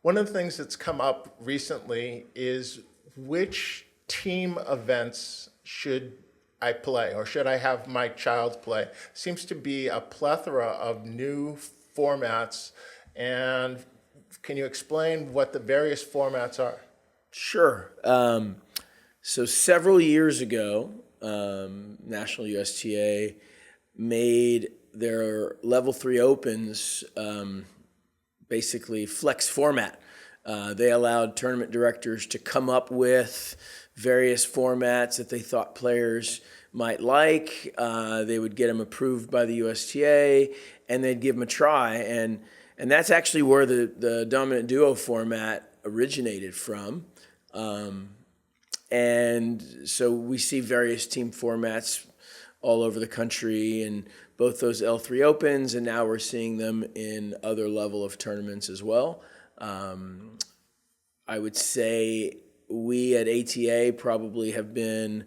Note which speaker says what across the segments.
Speaker 1: One of the things that's come up recently is which team events should I play or should I have my child play? Seems to be a plethora of new formats. And can you explain what the various formats are?
Speaker 2: Sure. So several years ago, National USTA made their Level 3 Opens basically flex format. They allowed tournament directors to come up with various formats that they thought players might like. They would get them approved by the USTA, and they'd give them a try. And that's actually where the dominant duo format originated from. And so we see various team formats all over the country, and both those L3 Opens, and now we're seeing them in other level of tournaments as well. I would say we at ATA probably have been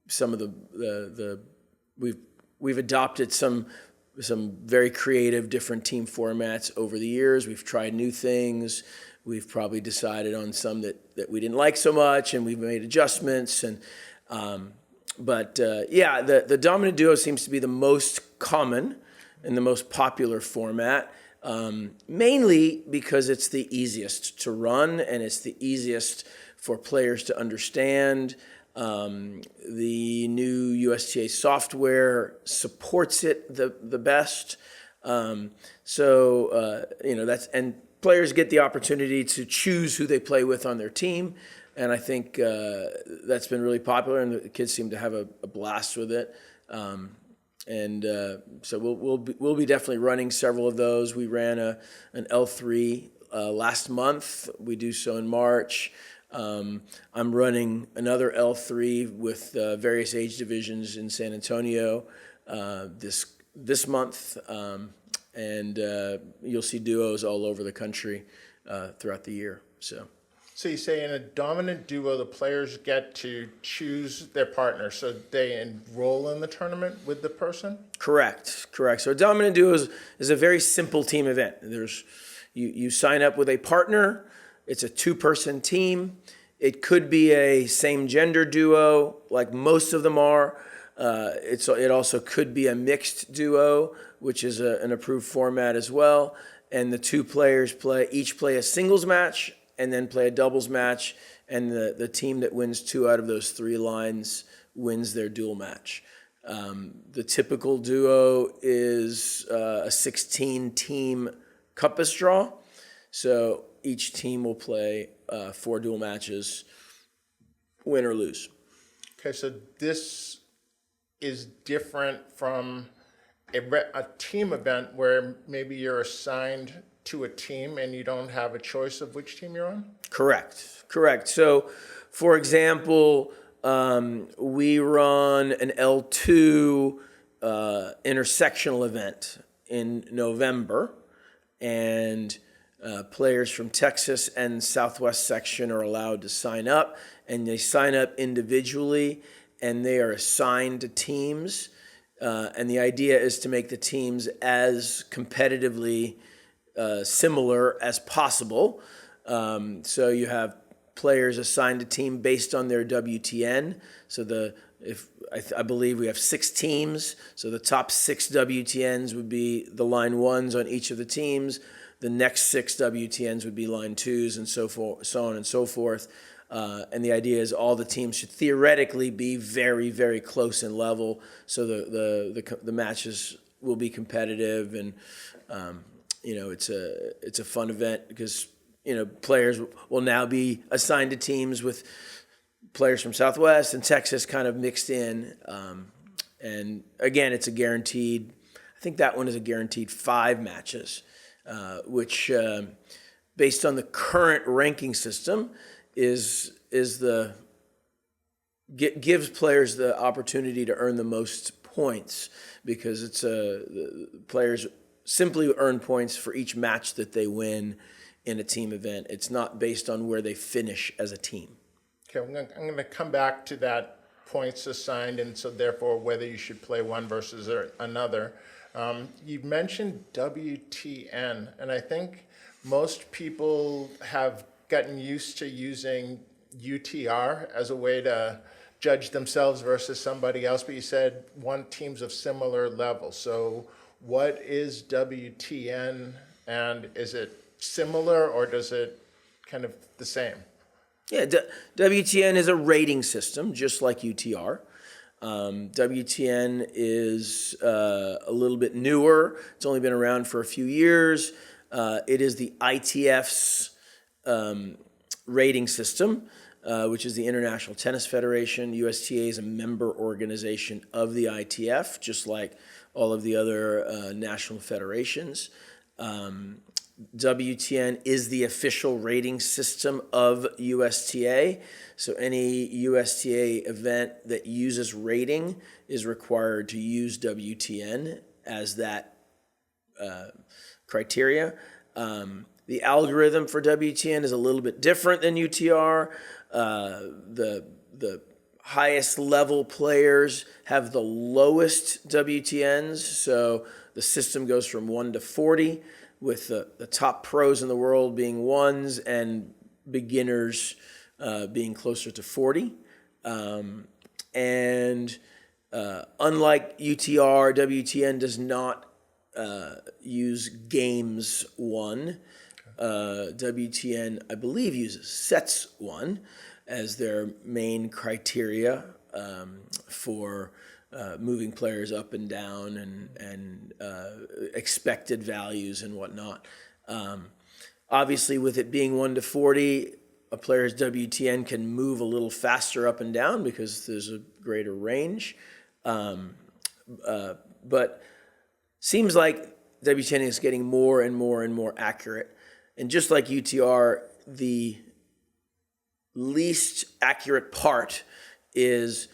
Speaker 2: some of the we've adopted some very creative different team formats over the years. We've tried new things. We've probably decided on some that we didn't like so much, and we've made adjustments. And the dominant duo seems to be the most common and the most popular format, mainly because it's the easiest to run and it's the easiest for players to understand. The new USTA software supports it the best. That's, and players get the opportunity to choose who they play with on their team. And I think that's been really popular, and the kids seem to have a blast with it. So we'll be definitely running several of those. We ran an L3 last month. We do so in March. I'm running another L3 with various age divisions in San Antonio this month, and you'll see duos all over the country throughout the year.
Speaker 1: So you say in a dominant duo, the players get to choose their partner, so they enroll in the tournament with the person?
Speaker 2: Correct. So a dominant duo is a very simple team event. You sign up with a partner. It's a two-person team. It could be a same-gender duo, like most of them are. It also could be a mixed duo, which is an approved format as well. And the two players each play a singles match and then play a doubles match, and the team that wins two out of those three lines wins their dual match. The typical duo is a 16-team compass draw. So each team will play 4 dual matches, win or lose.
Speaker 1: Okay, so this is different from a team event where maybe you're assigned to a team and you don't have a choice of which team you're on?
Speaker 2: Correct. So, for example, we run an L2 intersectional event in November, and players from Texas and Southwest section are allowed to sign up, and they sign up individually, and they are assigned to teams. And the idea is to make the teams as competitively similar as possible. So you have players assigned a team based on their WTN. So I believe we have 6 teams. So the top 6 WTNs would be the line 1s on each of the teams. The next 6 WTNs would be line 2s, and so on and so forth. And the idea is all the teams should theoretically be very, very close in level, so the matches will be competitive, and it's a fun event because players will now be assigned to teams with players from Southwest and Texas kind of mixed in, and again, it's a guaranteed. I think that one is a guaranteed 5 matches, which, based on the current ranking system, gives players the opportunity to earn the most points, because players simply earn points for each match that they win in a team event. It's not based on where they finish as a team.
Speaker 1: Okay, I'm going to come back to that points assigned, and so therefore whether you should play one versus another. You mentioned WTN, and I think most people have gotten used to using UTR as a way to judge themselves versus somebody else, but you said one team's of similar level. So what is WTN, and is it similar or does it kind of the same?
Speaker 2: Yeah, WTN is a rating system, just like UTR. WTN is a little bit newer. It's only been around for a few years. It is the ITF's rating system, which is the International Tennis Federation. USTA is a member organization of the ITF, just like all of the other national federations. WTN is the official rating system of USTA. So any USTA event that uses rating is required to use WTN as that criteria. The algorithm for WTN is a little bit different than UTR. The highest level players have the lowest WTNs. So the system goes from 1 to 40, with the top pros in the world being 1s and beginners being closer to 40. And unlike UTR, WTN does not use games 1. WTN, I believe, uses sets 1 as their main criteria for moving players up and down and expected values and whatnot. Obviously, with it being 1 to 40, a player's WTN can move a little faster up and down because there's a greater range. But seems like WTN is getting more and more and more accurate. And just like UTR, the least accurate part is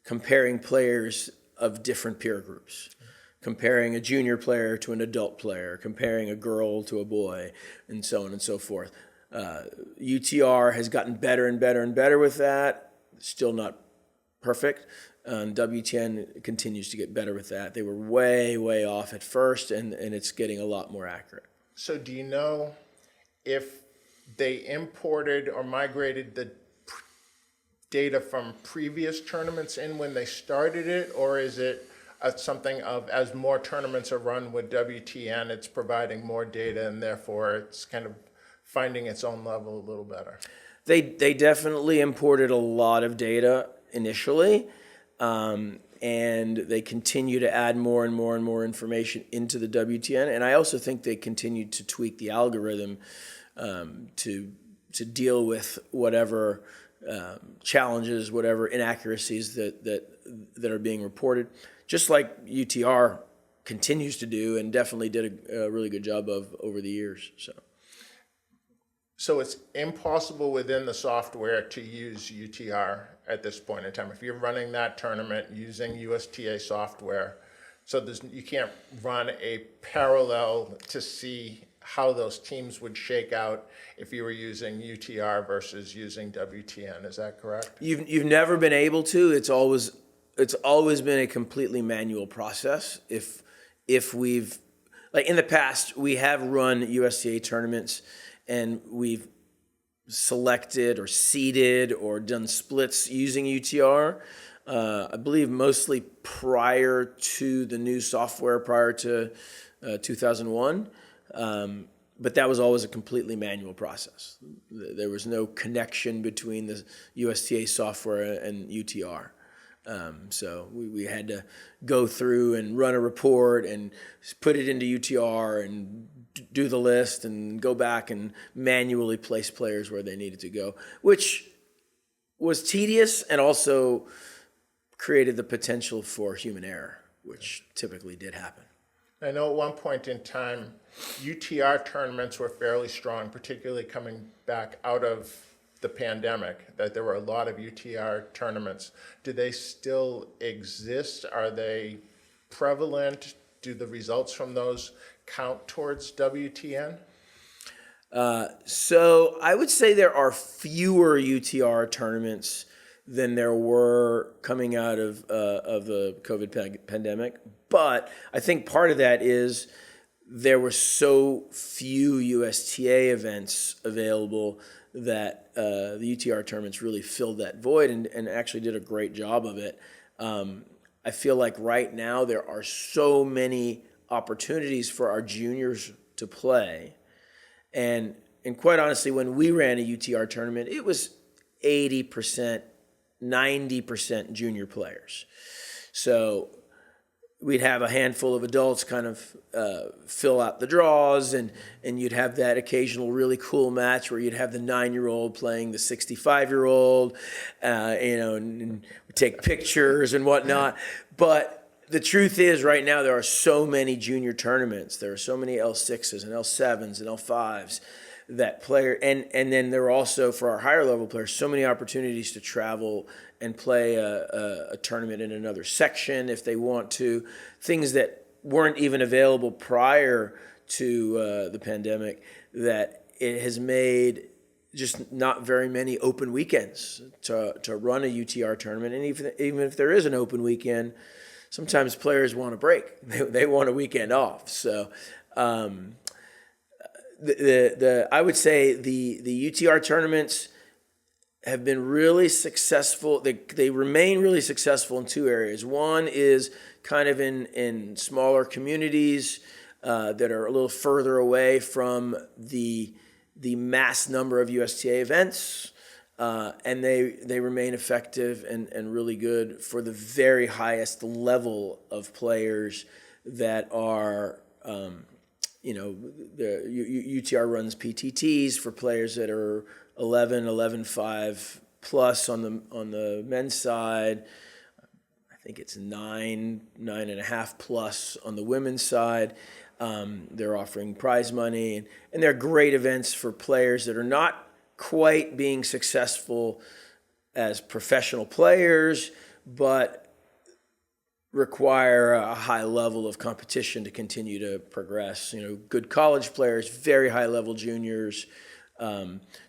Speaker 2: comparing players of different peer groups, comparing a junior player to an adult player, comparing a girl to a boy, and so on and so forth. UTR has gotten better and better and better with that. Still not perfect. WTN continues to get better with that. They were way, way off at first, and it's getting a lot more accurate.
Speaker 1: So do you know if they imported or migrated the data from previous tournaments in when they started it, or is it something of as more tournaments are run with WTN, it's providing more data and therefore it's kind of finding its own level a little better?
Speaker 2: They definitely imported a lot of data initially, and they continue to add more and more and more information into the WTN. And I also think they continue to tweak the algorithm to deal with whatever challenges, whatever inaccuracies that are being reported, just like UTR continues to do and definitely did a really good job of over the years.
Speaker 1: So it's impossible within the software to use UTR at this point in time. If you're running that tournament using USTA software, so you can't run a parallel to see how those teams would shake out if you were using UTR versus using WTN. Is that correct?
Speaker 2: You've never been able to. It's always been a completely manual process. If we've, like in the past, we have run USTA tournaments and we've selected or seeded or done splits using UTR. I believe mostly prior to the new software, prior to 2001. But that was always a completely manual process. There was no connection between the USTA software and UTR. So we had to go through and run a report and put it into UTR and do the list and go back and manually place players where they needed to go, which was tedious and also created the potential for human error, which typically did happen.
Speaker 1: I know at one point in time, UTR tournaments were fairly strong, particularly coming back out of the pandemic, that there were a lot of UTR tournaments. Do they still exist? Are they prevalent? Do the results from those count towards WTN?
Speaker 2: So I would say there are fewer UTR tournaments than there were coming out of the COVID pandemic. But I think part of that is there were so few USTA events available that the UTR tournaments really filled that void and actually did a great job of it. I feel like right now there are so many opportunities for our juniors to play. And quite honestly, when we ran a UTR tournament, it was 80%, 90% junior players. So we'd have a handful of adults kind of fill out the draws, and you'd have that occasional really cool match where you'd have the 9-year-old playing the 65-year-old, and take pictures and whatnot. But the truth is, right now, there are so many junior tournaments. There are so many L6s and L7s and L5s that player, and then there are also, for our higher level players, so many opportunities to travel and play a tournament in another section if they want to, things that weren't even available prior to the pandemic, that it has made just not very many open weekends to run a UTR tournament. And even if there is an open weekend, sometimes players want a break. They want a weekend off. So I would say the UTR tournaments have been really successful. They remain really successful in two areas. One is kind of in smaller communities that are a little further away from the mass number of USTA events, and they remain effective and really good for the very highest level of players that are, the UTR runs PTTs for players that are 11.5 plus on the men's side. I think it's 9.5 plus on the women's side. They're offering prize money, and they're great events for players that are not quite being successful as professional players, but require a high level of competition to continue to progress. Good college players, very high level juniors,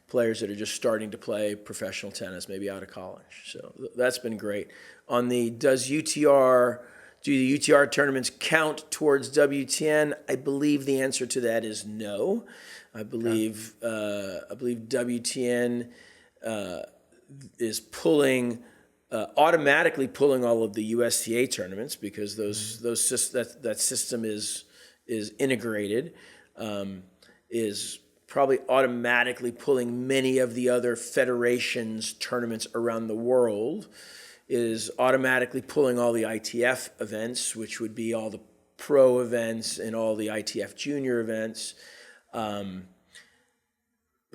Speaker 2: players that are just starting to play professional tennis, maybe out of college. So that's been great. On the do the UTR tournaments count towards WTN? I believe the answer to that is no. I believe WTN is automatically pulling all of the USTA tournaments because that system is integrated. Is probably automatically pulling many of the other federations tournaments around the world, is automatically pulling all the ITF events, which would be all the pro events and all the ITF junior events. But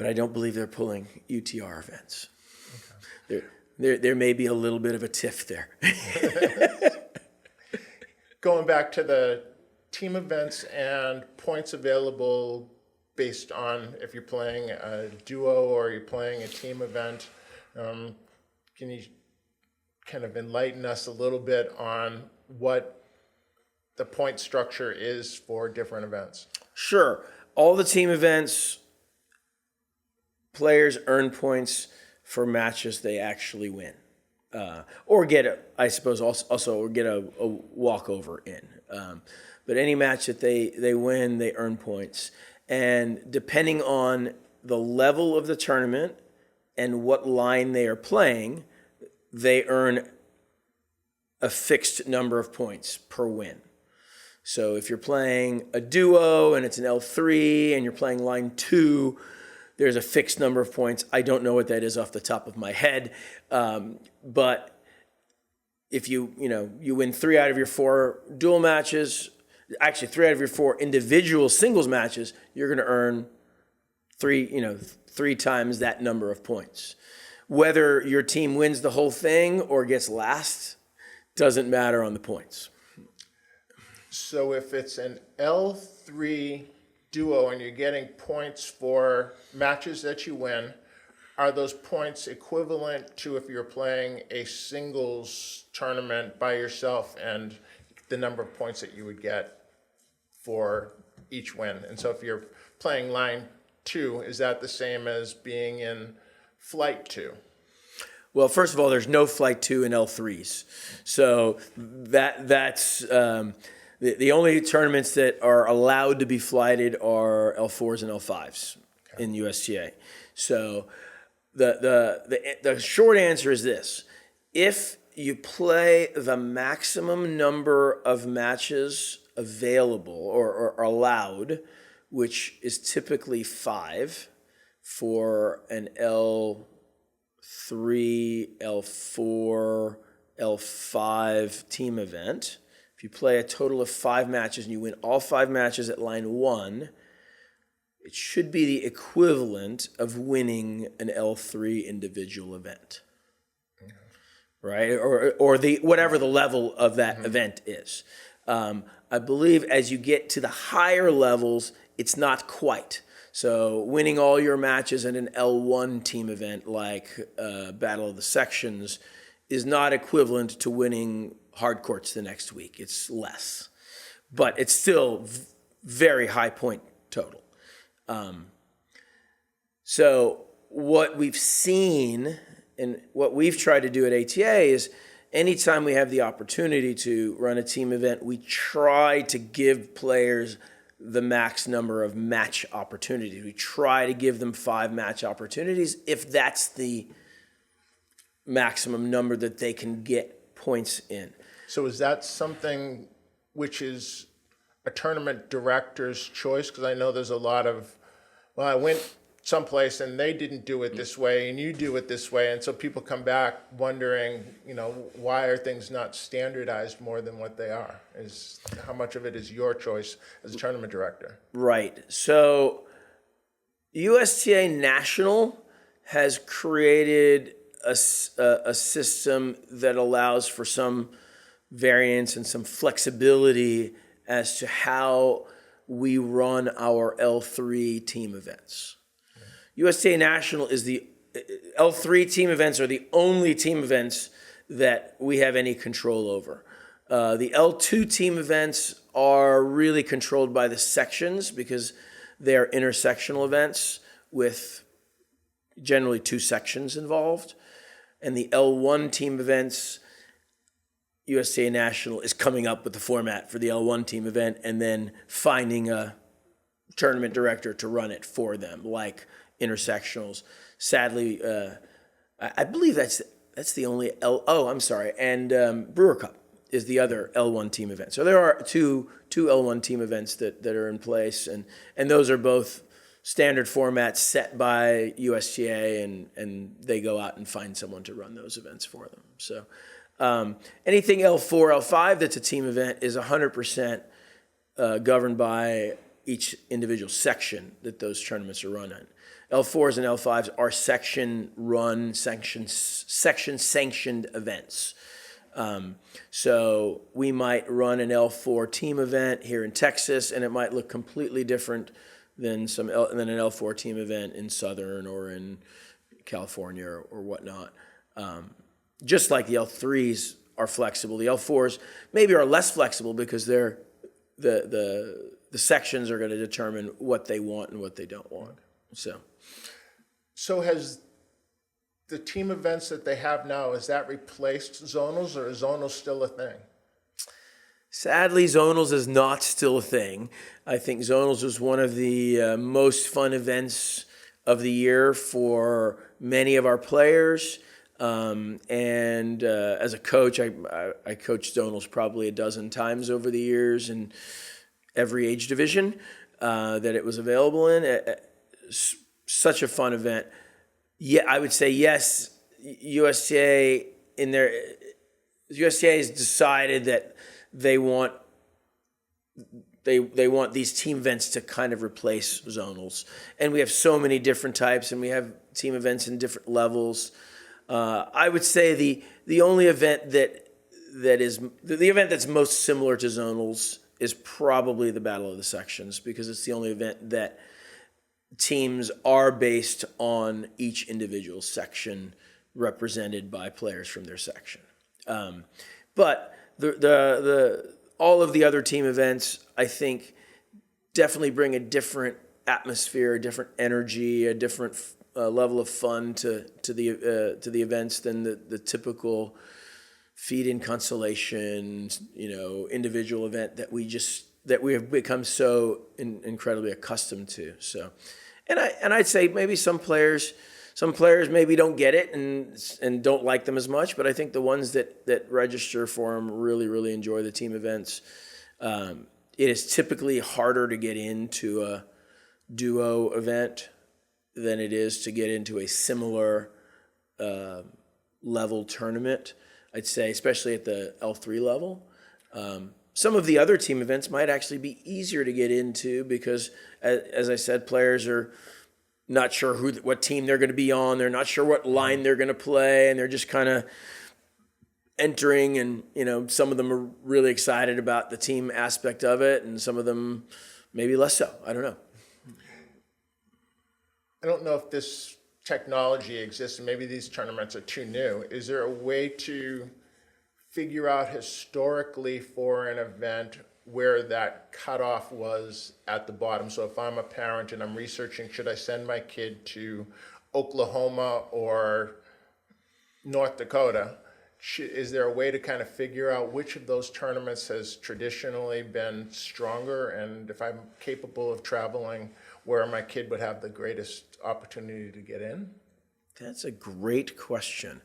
Speaker 2: I don't believe they're pulling UTR events. Okay. There may be a little bit of a tiff there.
Speaker 1: Going back to the team events and points available based on if you're playing a duo or you're playing a team event, can you kind of enlighten us a little bit on what the point structure is for different events?
Speaker 2: Sure. All the team events, players earn points for matches they actually win, or get a walkover in. But any match that they win, they earn points. And depending on the level of the tournament and what line they are playing, they earn a fixed number of points per win. So if you're playing a duo and it's an L3 and you're playing line 2, there's a fixed number of points. I don't know what that is off the top of my head, but if you win 3 out of your 4 dual matches, actually 3 out of your 4 individual singles matches, you're going to earn 3 times that number of points. Whether your team wins the whole thing or gets last doesn't matter on the points.
Speaker 1: So if it's an L3 duo and you're getting points for matches that you win, are those points equivalent to if you're playing a singles tournament by yourself and the number of points that you would get for each win? And so if you're playing line 2, is that the same as being in flight 2?
Speaker 2: Well, first of all, there's no flight 2 in L3s. So that's The only tournaments that are allowed to be flighted are L4s and L5s in USTA. So the short answer is this: if you play the maximum number of matches available or allowed, which is typically 5 for an L3, L4, L5 team event. If you play a total of 5 matches and you win all 5 matches at line 1, it should be the equivalent of winning an L3 individual event, right? Or the whatever the level of that event is. I believe as you get to the higher levels, it's not quite. So winning all your matches in an L1 team event like Battle of the Sections is not equivalent to winning hard courts the next week. It's less. But it's still very high point total. So what we've seen and what we've tried to do at ATA is anytime we have the opportunity to run a team event, we try to give players the max number of match opportunities. We try to give them 5 match opportunities if that's the maximum number that they can get points in.
Speaker 1: So is that something which is a tournament director's choice? Because I know there's a lot of, well, I went someplace and they didn't do it this way and you do it this way. And so people come back wondering, why are things not standardized more than what they are? How much of it is your choice as a tournament director?
Speaker 2: Right. So USTA National has created a system that allows for some variance and some flexibility as to how we run our L3 team events. USTA National is the L3 team events are the only team events that we have any control over. The L2 team events are really controlled by the sections because they're intersectional events with generally 2 sections involved. And the L1 team events, USTA National is coming up with the format for the L1 team event and then finding a tournament director to run it for them, like intersectionals. Sadly, I believe that's the only and Brewer Cup is the other L1 team event. So there are two L1 team events that are in place, and those are both standard formats set by USTA, and they go out and find someone to run those events for them. So anything L4, L5 that's a team event is 100% governed by each individual section that those tournaments are run in. L4s and L5s are section-run, section-sanctioned events. So we might run an L4 team event here in Texas, and it might look completely different than an L4 team event in Southern or in California or whatnot. Just like the L3s are flexible, the L4s maybe are less flexible because the sections are going to determine what they want and what they don't want.
Speaker 1: So has the team events that they have now, has that replaced zonals, or is zonals still a thing?
Speaker 2: Sadly, zonals is not still a thing. I think zonals was one of the most fun events of the year for many of our players. And as a coach, I coached zonals probably a dozen times over the years in every age division that it was available in. Such a fun event. Yeah, I would say yes. USTA has decided that they want these team events to kind of replace zonals, and we have so many different types, and we have team events in different levels. I would say the only event that is the event that's most similar to zonals is probably the Battle of the Sections, because it's the only event that teams are based on each individual section represented by players from their section. But all of the other team events, I think, definitely bring a different atmosphere, a different energy, a different level of fun to the events than the typical feed-in consolation, individual event that we have become so incredibly accustomed to. So, and I'd say maybe some players maybe don't get it and don't like them as much, but I think the ones that register for them really, really enjoy the team events. It is typically harder to get into a duo event than it is to get into a similar level tournament. I'd say, especially at the L3 level. Some of the other team events might actually be easier to get into because, as I said, players are not sure what team they're going to be on. They're not sure what line they're going to play, and they're just kind of entering. And some of them are really excited about the team aspect of it, and some of them maybe less so. I don't know.
Speaker 1: I don't know if this technology exists, and maybe these tournaments are too new. Is there a way to figure out historically for an event where that cutoff was at the bottom? So if I'm a parent and I'm researching, should I send my kid to Oklahoma or North Dakota? Is there a way to kind of figure out which of those tournaments has traditionally been stronger, and if I'm capable of traveling, where my kid would have the greatest opportunity to get in?
Speaker 2: That's a great question.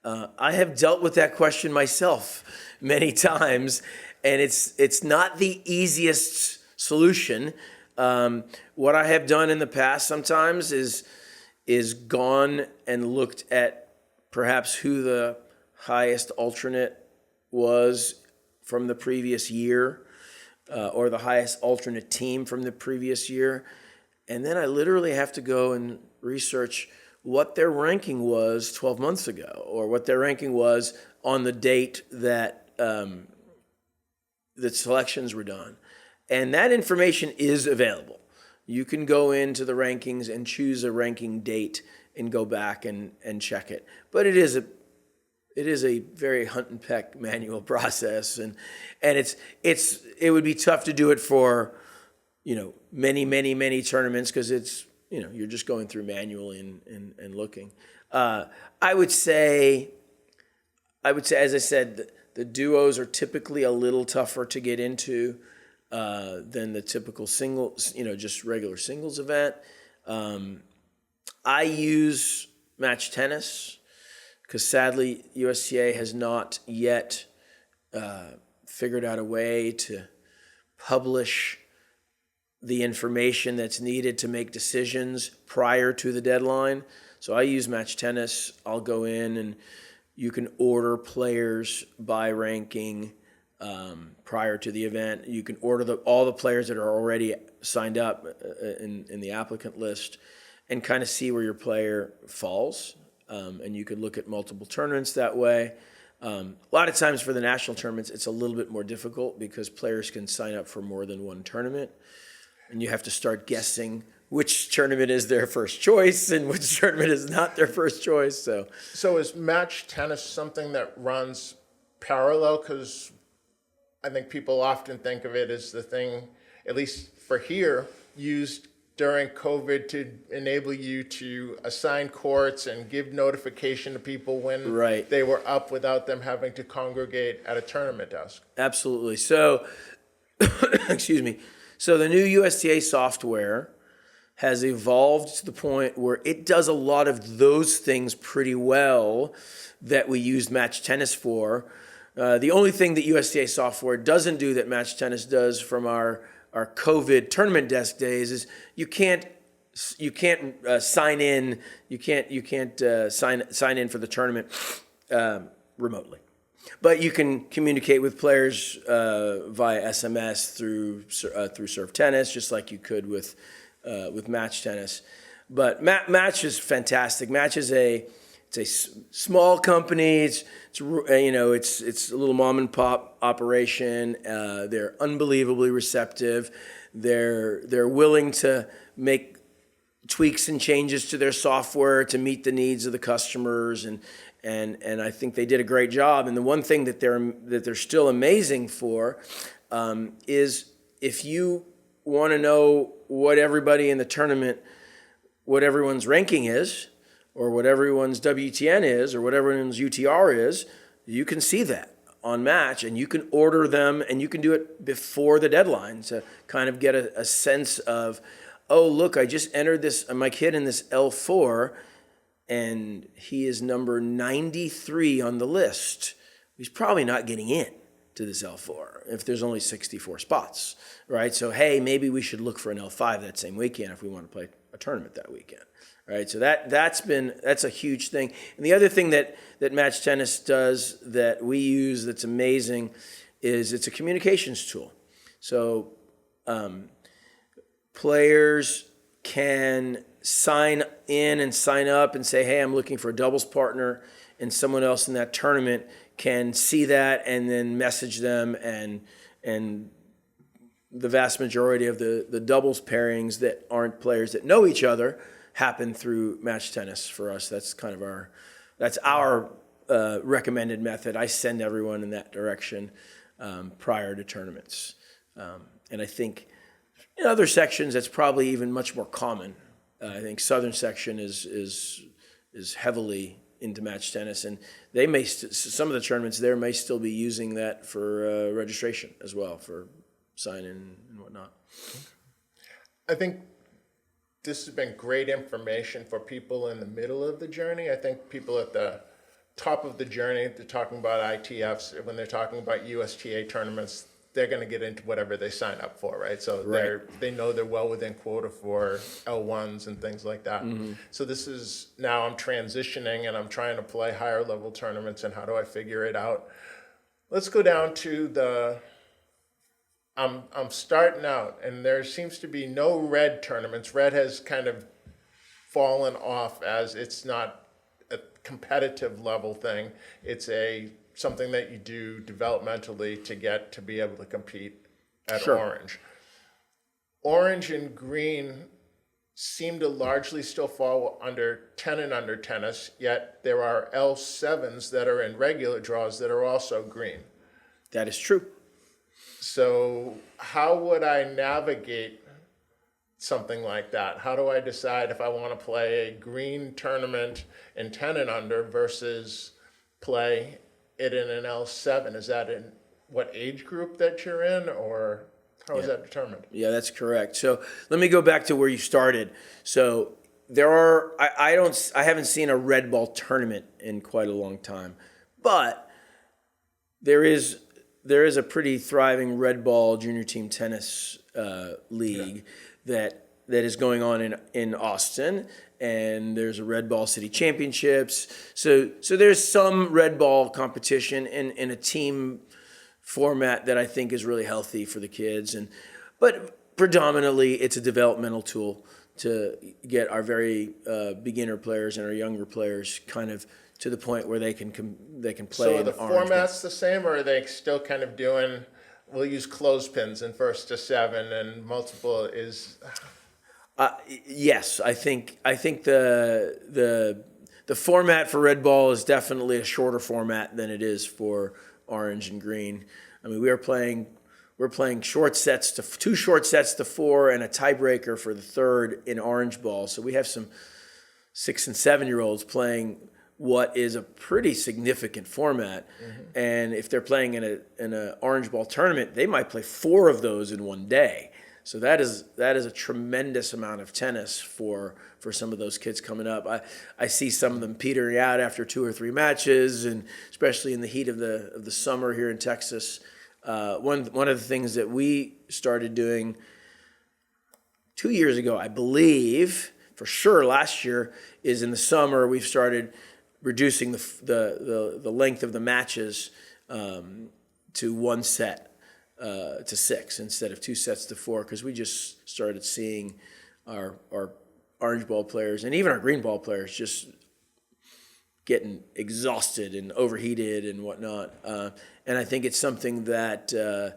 Speaker 2: I have dealt with that question myself many times, and it's not the easiest solution. What I have done in the past sometimes is gone and looked at perhaps who the highest alternate was from the previous year, or the highest alternate team from the previous year. And then I literally have to go and research what their ranking was 12 months ago, or what their ranking was on the date that the selections were done. And that information is available. You can go into the rankings and choose a ranking date and go back and check it. But it is a very hunt and peck manual process, and it would be tough to do it for many tournaments, because it's you're just going through manually and looking. I would say, as I said, the duos are typically a little tougher to get into than the typical singles, just regular singles event. I use match tennis because sadly USTA has not yet figured out a way to publish the information that's needed to make decisions prior to the deadline. So I use match tennis. I'll go in and you can order players by ranking prior to the event. You can order all the players that are already signed up in the applicant list and kind of see where your player falls. And you could look at multiple tournaments that way. A lot of times for the national tournaments, it's a little bit more difficult because players can sign up for more than one tournament. And you have to start guessing which tournament is their first choice and which tournament is not their first choice. So
Speaker 1: is match tennis something that runs parallel? Because I think people often think of it as the thing, at least for here, used during COVID to enable you to assign courts and give notification to people when they were up without them having to congregate at a tournament desk.
Speaker 2: Absolutely. So, excuse me. So the new USTA software has evolved to the point where it does a lot of those things pretty well that we use match tennis for. The only thing that USTA software doesn't do that match tennis does from our COVID tournament desk days is you can't sign in. You can't sign in for the tournament remotely. But you can communicate with players via SMS through Serve Tennis, just like you could with Match Tennis. But Match is fantastic. Match is it's a small company. It's a little mom and pop operation. They're unbelievably receptive. They're willing to make tweaks and changes to their software to meet the needs of the customers, and I think they did a great job. And the one thing that they're still amazing for is if you want to know what everybody in the tournament, what everyone's ranking is, or what everyone's WTN is, or what everyone's UTR is, you can see that on Match, and you can order them, and you can do it before the deadline to kind of get a sense of, oh, look, I just entered my kid in this L4, and he is number 93 on the list. He's probably not getting in to this L4 if there's only 64 spots, right? So, hey, maybe we should look for an L5 that same weekend if we want to play a tournament that weekend, right? So that's a huge thing. And the other thing that Match Tennis does that we use that's amazing is it's a communications tool. So players can sign in and sign up and say, hey, I'm looking for a doubles partner, and someone else in that tournament can see that and then message them, and the vast majority of the doubles pairings that aren't players that know each other happen through Match Tennis for us. That's kind of our recommended method. I send everyone in that direction prior to tournaments. And I think in other sections, that's probably even much more common. I think Southern section is heavily into Match Tennis, and they may some of the tournaments there may still be using that for registration as well, for sign-in and whatnot.
Speaker 1: I think this has been great information for people in the middle of the journey. I think people at the top of the journey, they're talking about ITFs, when they're talking about USTA tournaments, they're going to get into whatever they sign up for, right? So they know they're well within quota for L1s and things like that. Mm-hmm. So this is, now I'm transitioning and I'm trying to play higher level tournaments, and how do I figure it out? Let's go down to I'm starting out, and there seems to be no red tournaments. Red has kind of fallen off, as it's not a competitive level thing. It's something that you do developmentally to get to be able to compete at Orange. Orange and green seem to largely still fall under 10 and under tennis, yet there are L7s that are in regular draws that are also green.
Speaker 2: That is true.
Speaker 1: So how would I navigate something like that? How do I decide if I want to play a green tournament in 10 and under versus play it in an L7? Is that in what age group that you're in, or how is that determined?
Speaker 2: Yeah, that's correct. So let me go back to where you started. So I haven't seen a red ball tournament in quite a long time, but there is a pretty thriving red ball junior team tennis league that is going on in Austin, and there's a red ball city championships. So there's some red ball competition in a team format that I think is really healthy for the kids, but predominantly it's a developmental tool to get our very beginner players and our younger players kind of to the point where they can play.
Speaker 1: So are the
Speaker 2: Orange
Speaker 1: formats the same, or are they still kind of doing, we'll use clothespins in first to 7 and multiple is...
Speaker 2: Yes, I think the format for red ball is definitely a shorter format than it is for orange and green. I mean, we're playing short sets to 2 short sets to 4 and a tiebreaker for the third in orange ball. So we have some 6 and 7-year-olds playing what is a pretty significant format. Mm-hmm. And if they're playing in an orange ball tournament, they might play 4 of those in one day. So that is a tremendous amount of tennis for some of those kids coming up. I see some of them petering out after 2 or 3 matches, and especially in the heat of the summer here in Texas. One of the things that we started doing 2 years ago, I believe, for sure last year, is in the summer we've started reducing the length of the matches to 1 set. To 6 instead of 2 sets to 4, because we just started seeing our orange ball players and even our green ball players just getting exhausted and overheated and whatnot. And I think it's something that the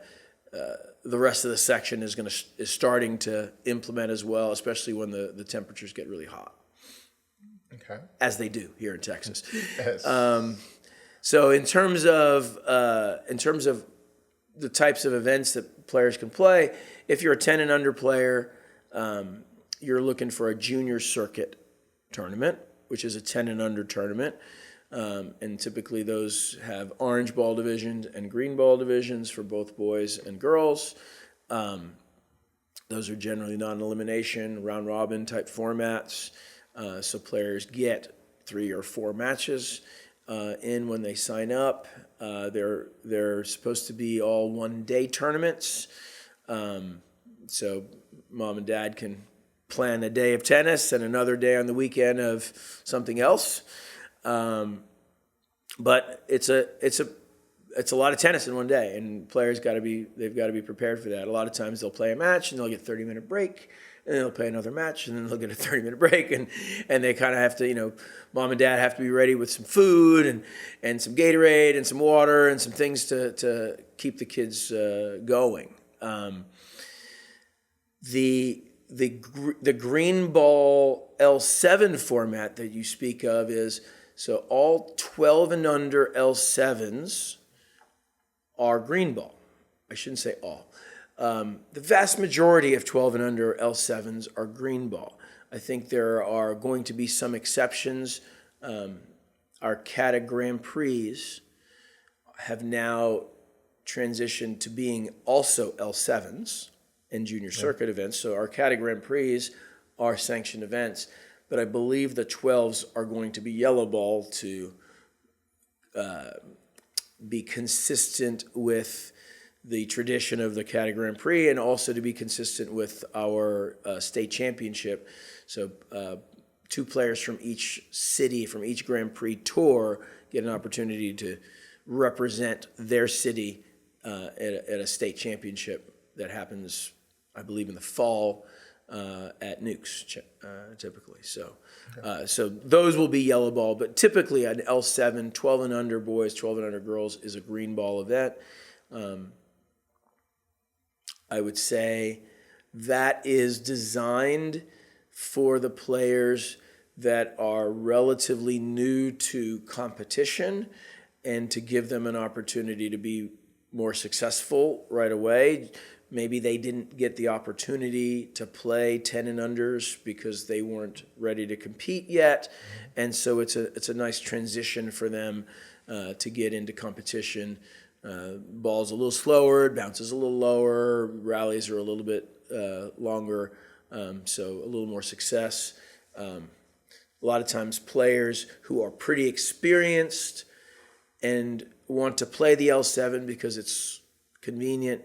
Speaker 2: rest of the section is starting to implement as well, especially when the temperatures get really hot.
Speaker 1: Okay.
Speaker 2: As they do here in Texas.
Speaker 1: Yes.
Speaker 2: So in terms of the types of events that players can play, if you're a 10 and under player, you're looking for a junior circuit tournament, which is a 10 and under tournament. And typically those have orange ball divisions and green ball divisions for both boys and girls. Those are generally non-elimination, round-robin type formats. So players get 3 or 4 matches in when they sign up. They're supposed to be all one-day tournaments. So mom and dad can plan a day of tennis and another day on the weekend of something else. But it's a lot of tennis in one day, and players they've got to be prepared for that. A lot of times they'll play a match and they'll get a 30-minute break, and then they'll play another match and then they'll get a 30-minute break, and they kind of have to, mom and dad have to be ready with some food and some Gatorade and some water and some things to keep the kids going. The green ball L7 format that you speak of is, so all 12 and under L7s are green ball. I shouldn't say all. The vast majority of 12 and under L7s are green ball. I think there are going to be some exceptions. Our CATA Grand Prix have now transitioned to being also L7s and junior circuit events. So our CATA Grand Prix are sanctioned events, but I believe the 12s are going to be yellow ball to be consistent with the tradition of the CATA Grand Prix, and also to be consistent with our state championship. So 2 players from each city, from each Grand Prix tour, get an opportunity to represent their city at a state championship that happens, I believe, in the fall at Nukes, typically. So those will be yellow ball, but typically an L7, 12 and under boys, 12 and under girls is a green ball event. I would say that is designed for the players that are relatively new to competition, and to give them an opportunity to be more successful right away. Maybe they didn't get the opportunity to play 10 and unders because they weren't ready to compete yet. And so it's a nice transition for them to get into competition. Ball's a little slower, it bounces a little lower, rallies are a little bit longer, so a little more success. A lot of times players who are pretty experienced and want to play the L7 because it's convenient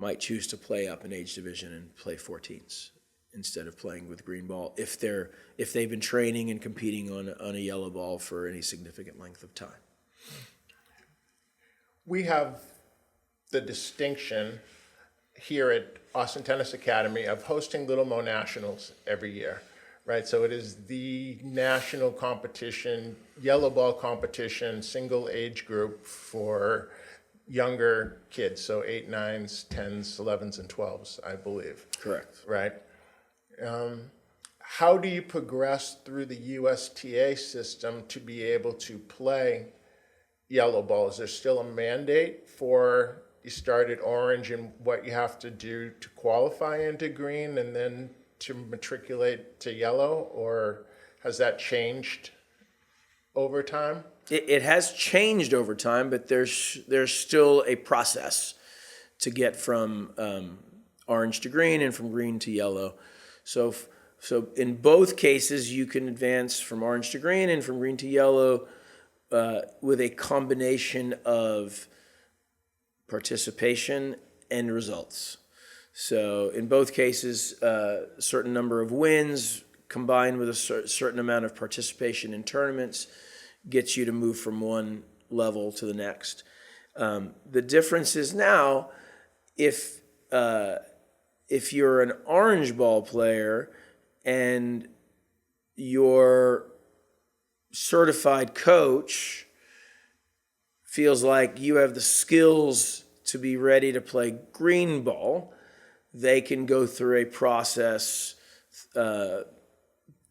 Speaker 2: might choose to play up an age division and play 14s instead of playing with green ball if they've been training and competing on a yellow ball for any significant length of time.
Speaker 1: We have the distinction here at Austin Tennis Academy of hosting Little Mo Nationals every year, right? So it is the national competition, yellow ball competition, single age group for younger kids, so 8, 9s, 10s, 11s, and 12s, I believe.
Speaker 2: Correct.
Speaker 1: Right? How do you progress through the USTA system to be able to play yellow ball? Is there still a mandate for you start at orange and what you have to do to qualify into green and then to matriculate to yellow, or has that changed over time?
Speaker 2: It has changed over time, but there's still a process to get from orange to green and from green to yellow. So in both cases, you can advance from orange to green and from green to yellow with a combination of participation and results. So in both cases, a certain number of wins combined with a certain amount of participation in tournaments gets you to move from one level to the next. The difference is now, if you're an orange ball player and your certified coach feels like you have the skills to be ready to play green ball, they can go through a process to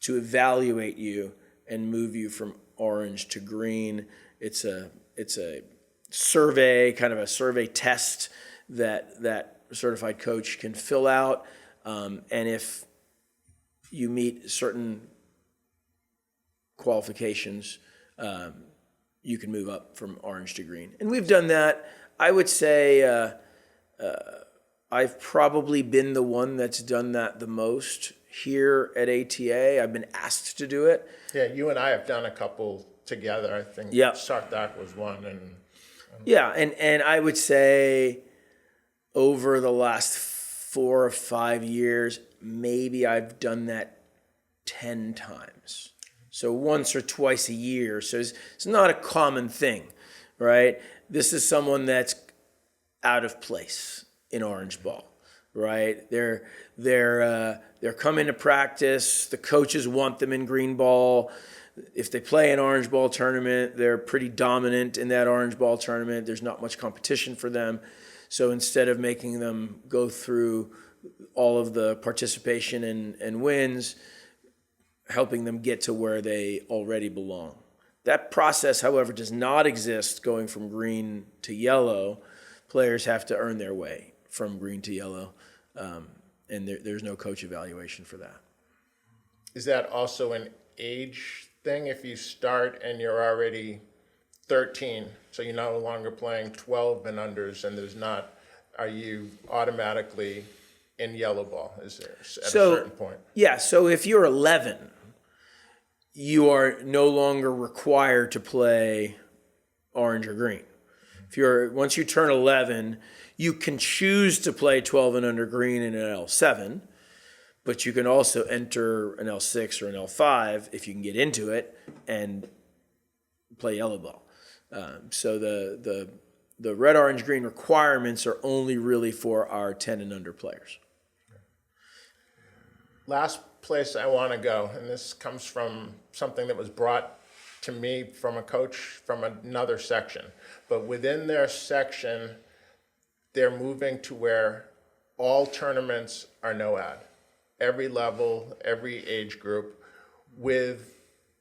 Speaker 2: evaluate you and move you from orange to green. It's a survey, kind of a survey test that certified coach can fill out, and if you meet certain qualifications, you can move up from orange to green. And we've done that. I would say I've probably been the one that's done that the most here at ATA. I've been asked to do it.
Speaker 1: Yeah, you and I have done a couple together. I think
Speaker 2: Yeah.
Speaker 1: Sartak was one, and
Speaker 2: Yeah, and I would say over the last 4 or 5 years, maybe I've done that 10 times. So once or twice a year. So it's not a common thing, right? This is someone that's out of place in orange ball, right? They're coming to practice. The coaches want them in green ball. If they play an orange ball tournament, they're pretty dominant in that orange ball tournament. There's not much competition for them. So instead of making them go through all of the participation and wins, helping them get to where they already belong. That process, however, does not exist going from green to yellow. Players have to earn their way from green to yellow, and there's no coach evaluation for that.
Speaker 1: is that also an age thing? If you start and you're already 13, so you're no longer playing 12 and unders, and are you automatically in yellow ball? Is there at a certain point?
Speaker 2: Yeah, so if you're 11, you are no longer required to play orange or green. Once you turn 11, you can choose to play 12 and under green in an L7, but you can also enter an L6 or an L5 if you can get into it and play yellow ball. So the red, orange, green requirements are only really for our 10 and under players.
Speaker 1: Last place I want to go, and this comes from something that was brought to me from a coach from another section, but within their section, they're moving to where all tournaments are no ad. Every level, every age group, with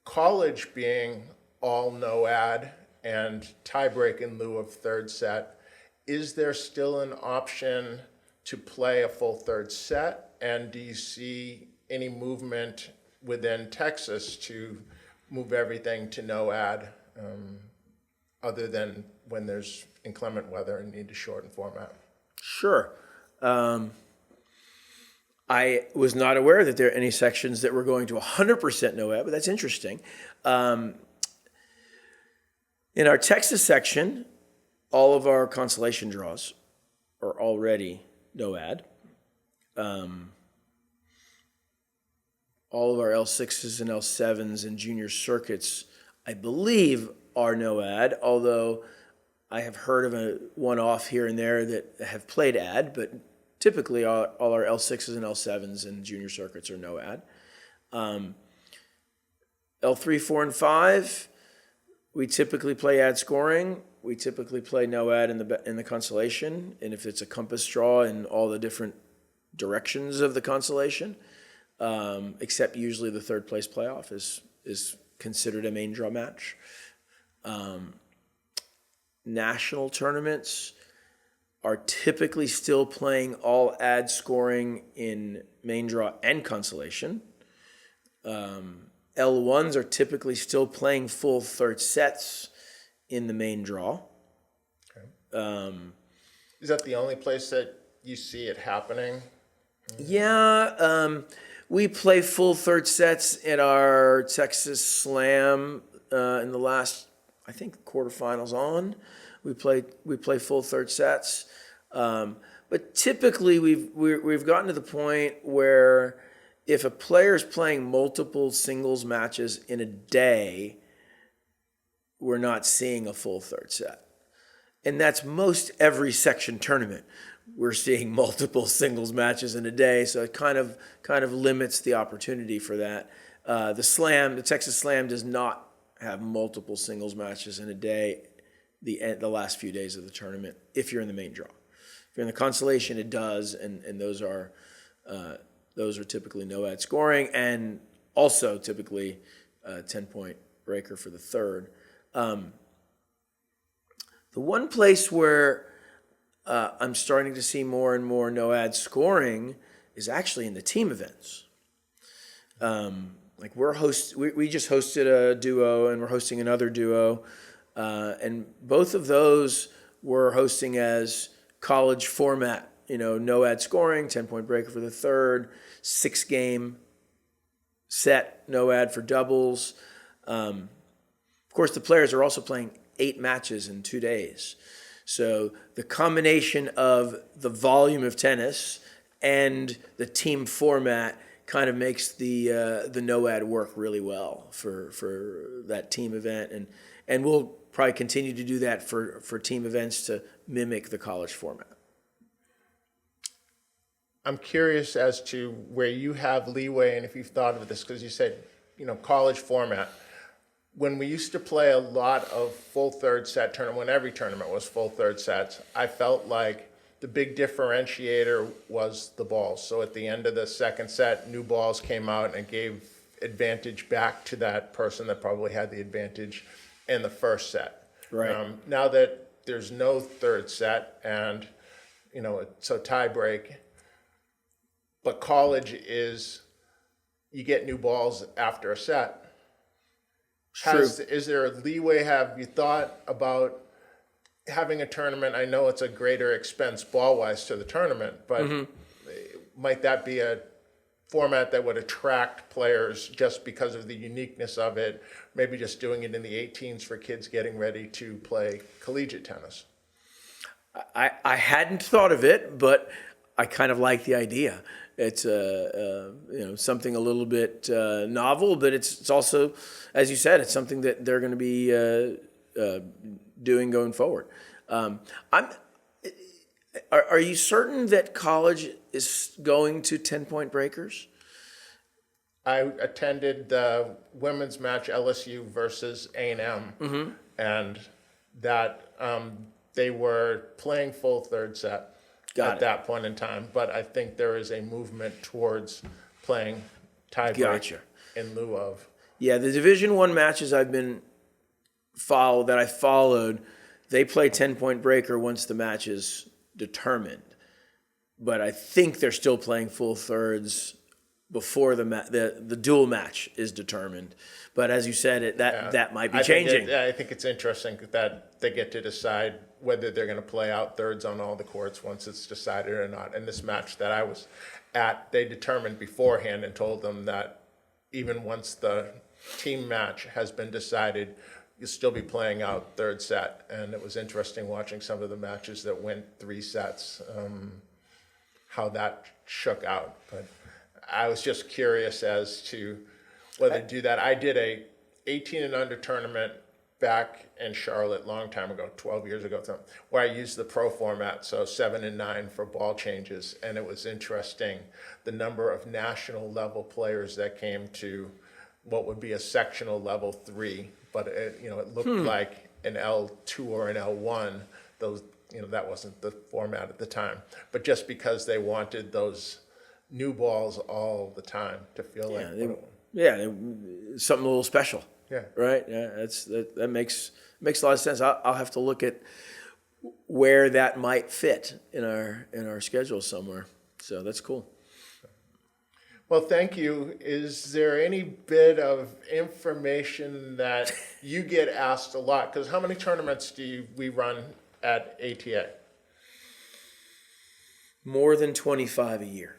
Speaker 1: college being all no ad and tiebreak in lieu of third set. Is there still an option to play a full third set? And do you see any movement within Texas to move everything to no ad, other than when there's inclement weather and need to shorten format?
Speaker 2: Sure. I was not aware that there are any sections that were going to 100% no ad, but that's interesting. In our Texas section, all of our consolation draws are already no ad. All of our L6s and L7s and junior circuits, I believe, are no ad, although I have heard of a one-off here and there that have played ad, but typically all our L6s and L7s and junior circuits are no ad. L3, 4, and 5, we typically play ad scoring. We typically play no ad in the consolation, and if it's a compass draw in all the different directions of the consolation, except usually the third place playoff is considered a main draw match. National tournaments are typically still playing all ad scoring in main draw and consolation. L1s are typically still playing full third sets in the main draw.
Speaker 1: Okay. Is that the only place that you see it happening?
Speaker 2: Yeah, we play full third sets at our Texas Slam in the last, I think, quarterfinals on. We play full third sets, but typically we've gotten to the point where if a player is playing multiple singles matches in a day, we're not seeing a full third set, and that's most every section tournament. We're seeing multiple singles matches in a day, so it kind of limits the opportunity for that. The Texas Slam does not have multiple singles matches in a day. The last few days of the tournament, if you're in the main draw. If you're in the consolation, it does, and those are typically no ad scoring, and also typically a 10-point breaker for the third. The one place where I'm starting to see more and more no ad scoring is actually in the team events. like we just hosted a duo, and we're hosting another duo, and both of those we're hosting as college format. No ad scoring, 10-point breaker for the third, 6-game set, no ad for doubles. Of course, the players are also playing 8 matches in 2 days. So the combination of the volume of tennis and the team format kind of makes the no ad work really well for that team event, and we'll probably continue to do that for team events to mimic the college format.
Speaker 1: I'm curious as to where you have leeway and if you've thought of this, because you said, college format. When we used to play a lot of full third set tournament, when every tournament was full third sets, I felt like the big differentiator was the balls. So at the end of the second set, new balls came out and gave advantage back to that person that probably had the advantage in the first set.
Speaker 2: Right.
Speaker 1: Now that there's no third set and, it's a tie break, but college is you get new balls after a set. Is there a leeway? Have you thought about having a tournament? I know it's a greater expense ball-wise to the tournament, but might that be a format that would attract players just because of the uniqueness of it? Maybe just doing it in the 18s for kids getting ready to play collegiate tennis.
Speaker 2: I hadn't thought of it, but I kind of like the idea. It's something a little bit novel, but it's also, as you said, it's something that they're going to be doing going forward. Are you certain that college is going to 10-point breakers?
Speaker 1: I attended the women's match, LSU versus A&M, and that they were playing full third set. At that point in time, but I think there is a movement towards playing tiebreak in lieu of.
Speaker 2: Yeah, the Division I matches I followed, they play 10-point breaker once the match is determined, but I think they're still playing full thirds before the dual match is determined. But as you said, that might be changing.
Speaker 1: I think it's interesting that they get to decide whether they're going to play out thirds on all the courts once it's decided or not. In this match that I was at, they determined beforehand and told them that even once the team match has been decided, you'll still be playing out third set. And it was interesting watching some of the matches that went 3 sets, how that shook out. But I was just curious as to whether to do that. I did a 18 and under tournament back in Charlotte long time ago, 12 years ago, where I used the pro format, so 7 and 9 for ball changes. And it was interesting, the number of national level players that came to what would be a sectional level 3, but it looked like an L2 or an L1. Those, that wasn't the format at the time. But just because they wanted those new balls all the time to feel like
Speaker 2: something a little special.
Speaker 1: Yeah.
Speaker 2: Right. Yeah. That makes a lot of sense. I'll have to look at where that might fit in our schedule somewhere. So that's cool.
Speaker 1: Well, thank you. Is there any bit of information that you get asked a lot? Because how many tournaments we run at ATA?
Speaker 2: More than 25 a year.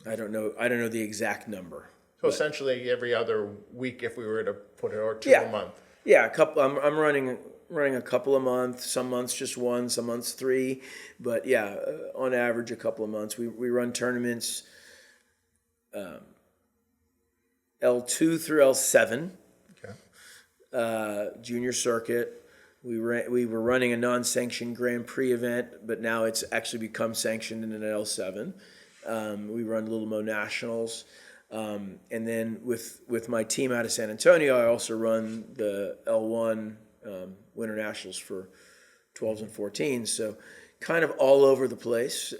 Speaker 2: I don't know the exact number.
Speaker 1: So essentially every other week, if we were to put it, or 2 a month.
Speaker 2: Yeah, a couple. I'm running a couple a month. Some months just 1, some months 3, but on average a couple of months. We run tournaments L2 through L7, junior circuit. We were running a non-sanctioned Grand Prix event, but now it's actually become sanctioned in an L7. We run Little Mo Nationals. And then with my team out of San Antonio, I also run the L1 Winter Nationals for 12s and 14s. So kind of all over the place,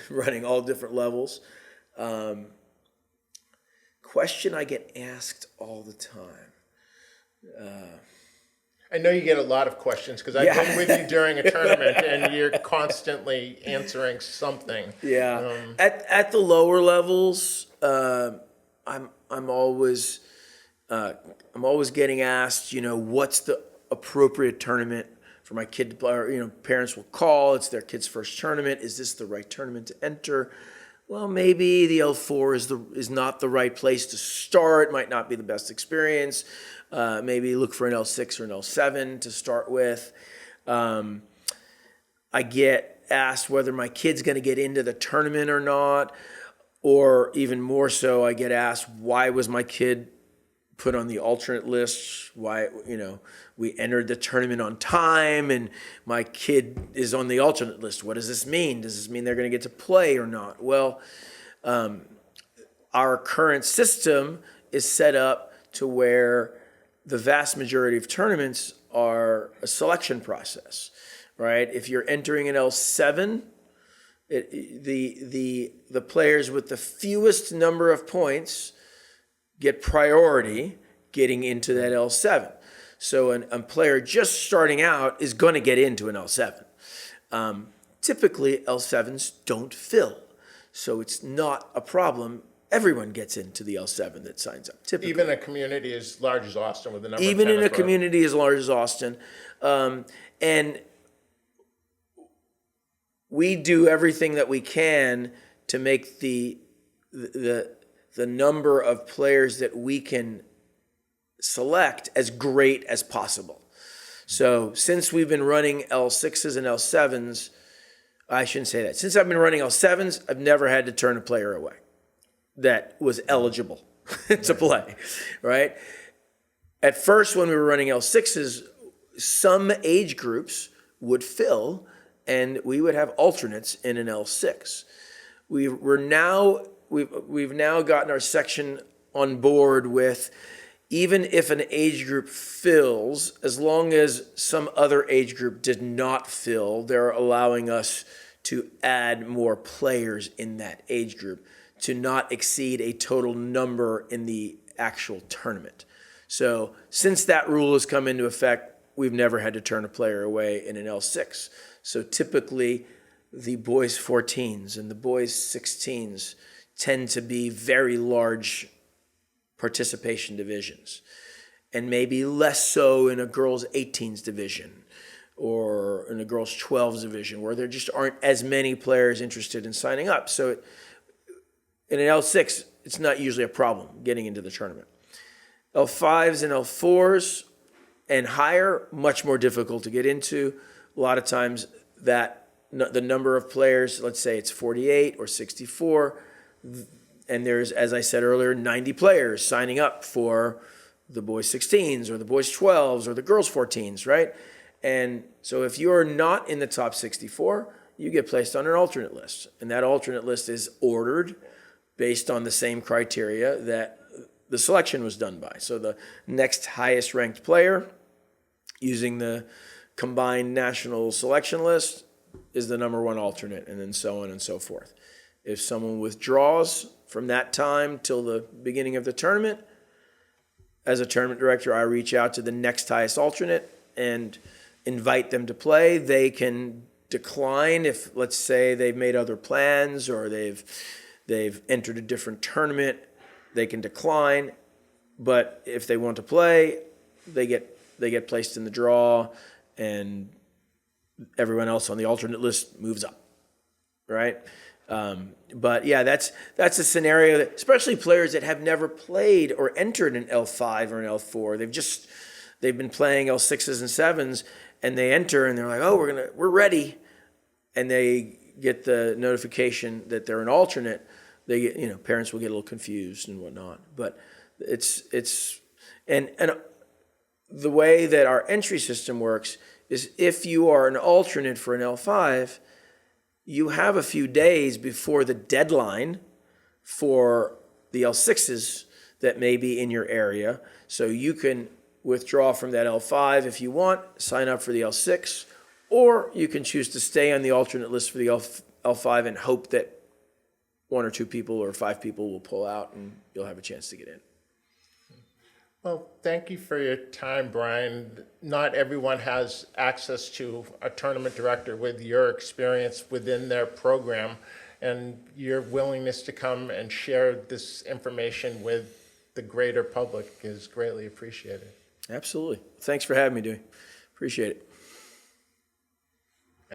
Speaker 2: running all different levels. Question I get asked all the time.
Speaker 1: I know you get a lot of questions because I've been with you during a tournament and you're constantly answering something.
Speaker 2: Yeah. At the lower levels, I'm always getting asked, what's the appropriate tournament for my kid to play? Or, parents will call, it's their kid's first tournament. Is this the right tournament to enter? Well, maybe the L4 is not the right place to start, might not be the best experience. Maybe look for an L6 or an L7 to start with. I get asked whether my kid's going to get into the tournament or not, or even more so, I get asked, why was my kid put on the alternate list? Why, we entered the tournament on time and my kid is on the alternate list. What does this mean? Does this mean they're going to get to play or not? Well, our current system is set up to where the vast majority of tournaments are a selection process, right? If you're entering an L7, the players with the fewest number of points get priority getting into that L7. So a player just starting out is going to get into an L7. Typically, L7s don't fill, so it's not a problem. Everyone gets into the L7 that signs up, typically.
Speaker 1: Even a community as large as Austin with the number
Speaker 2: Even
Speaker 1: of
Speaker 2: in a community as large as Austin. And we do everything that we can to make the number of players that we can select as great as possible. So since we've been running L6s and L7s, I shouldn't say that. Since I've been running L7s, I've never had to turn a player away that was eligible to play, right? At first, when we were running L6s, some age groups would fill and we would have alternates in an L6. We've now gotten our section on board with, even if an age group fills, as long as some other age group did not fill, they're allowing us to add more players in that age group to not exceed a total number in the actual tournament. So since that rule has come into effect, we've never had to turn a player away in an L6. So typically, the boys 14s and the boys 16s tend to be very large participation divisions, and maybe less so in a girls 18s division or in a girls 12s division, where there just aren't as many players interested in signing up. So in an L6, it's not usually a problem getting into the tournament. L5s and L4s and higher, much more difficult to get into. A lot of times the number of players, let's say it's 48 or 64, and there's, as I said earlier, 90 players signing up for the boys 16s or the boys 12s or the girls 14s, right? And so if you're not in the top 64, you get placed on an alternate list. And that alternate list is ordered based on the same criteria that the selection was done by. So the next highest ranked player, using the combined national selection list, is the number one alternate, and then so on and so forth. If someone withdraws from that time till the beginning of the tournament, as a tournament director, I reach out to the next highest alternate and invite them to play. They can decline if, let's say, they've made other plans or they've entered a different tournament. They can decline, but if they want to play, they get placed in the draw, and everyone else on the alternate list moves up, right? But yeah, that's a scenario that, especially players that have never played or entered an L5 or an L4, they've been playing L6s and 7s, and they enter and they're like, oh, we're ready, and they get the notification that they're an alternate. They get, parents will get a little confused and whatnot. But and the way that our entry system works is, if you are an alternate for an L5, you have a few days before the deadline for the L6s that may be in your area. So you can withdraw from that L5 if you want, sign up for the L6, or you can choose to stay on the alternate list for the L5 and hope that 1 or 2 people or 5 people will pull out and you'll have a chance to get in.
Speaker 1: Well, thank you for your time, Brian. Not everyone has access to a tournament director with your experience within their program. and your willingness to come and share this information with the greater public is greatly appreciated.
Speaker 2: Absolutely. Thanks for having me, Dewey. Appreciate it.